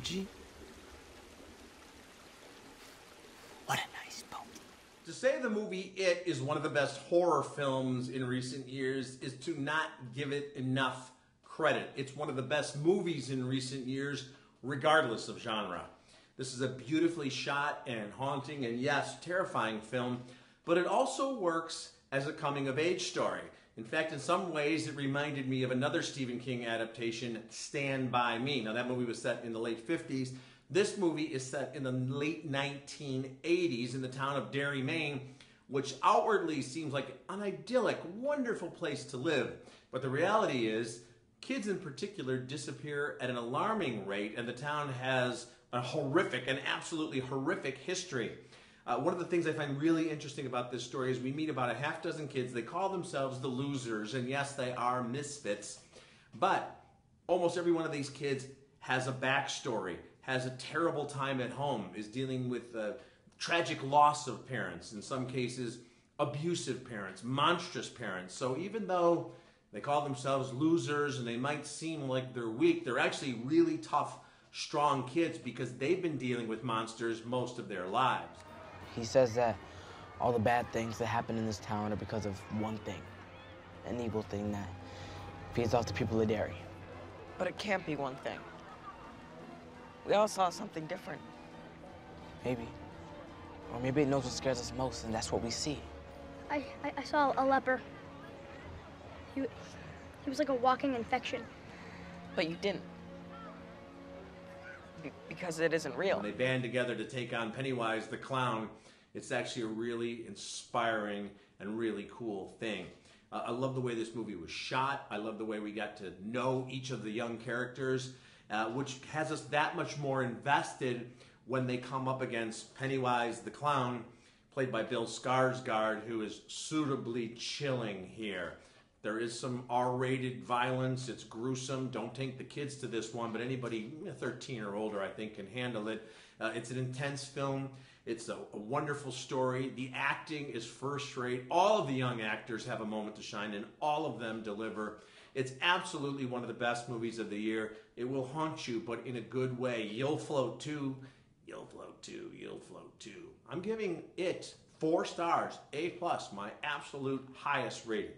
Reggie? What a nice boat. To say the movie It is one of the best horror films in recent years is to not give it enough credit. It's one of the best movies in recent years, regardless of genre. This is a beautifully shot and haunting and, yes, terrifying film, but it also works as a coming-of-age story. In fact, in some ways, it reminded me of another Stephen King adaptation, Stand By Me. Now, that movie was set in the late 50s. This movie is set in the late 1980s in the town of Derry, Maine, which outwardly seems like an idyllic, wonderful place to live. But the reality is, kids in particular disappear at an alarming rate, and the town has a horrific, an absolutely horrific history. One of the things I find really interesting about this story is we meet about a half dozen kids. They call themselves the losers, and yes, they are misfits. But almost every one of these kids has a backstory, has a terrible time at home, is dealing with tragic loss of parents, in some cases abusive parents, monstrous parents. So even though they call themselves losers and they might seem like they're weak, they're actually really tough, strong kids because they've been dealing with monsters most of their lives. He says that all the bad things that happen in this town are because of one thing, an evil thing that feeds off the people of Derry. But it can't be one thing. We all saw something different. Maybe. Or maybe it knows what scares us most, and that's what we see. I saw a leper. He was like a walking infection. But you didn't. Because it isn't real. When they band together to take on Pennywise the clown, it's actually a really inspiring and really cool thing. I love the way this movie was shot. I love the way we got to know each of the young characters, which has us that much more invested when they come up against Pennywise the clown, played by Bill Skarsgård, who is suitably chilling here. There is some R-rated violence. It's gruesome. Don't take the kids to this one, but anybody 13 or older, I think, can handle it. It's an intense film. It's a wonderful story. The acting is first-rate. All of the young actors have a moment to shine, and all of them deliver. It's absolutely one of the best movies of the year. It will haunt you, but in a good way. You'll float too. You'll float too. You'll float too. I'm giving it 4 stars, A+, my absolute highest rating.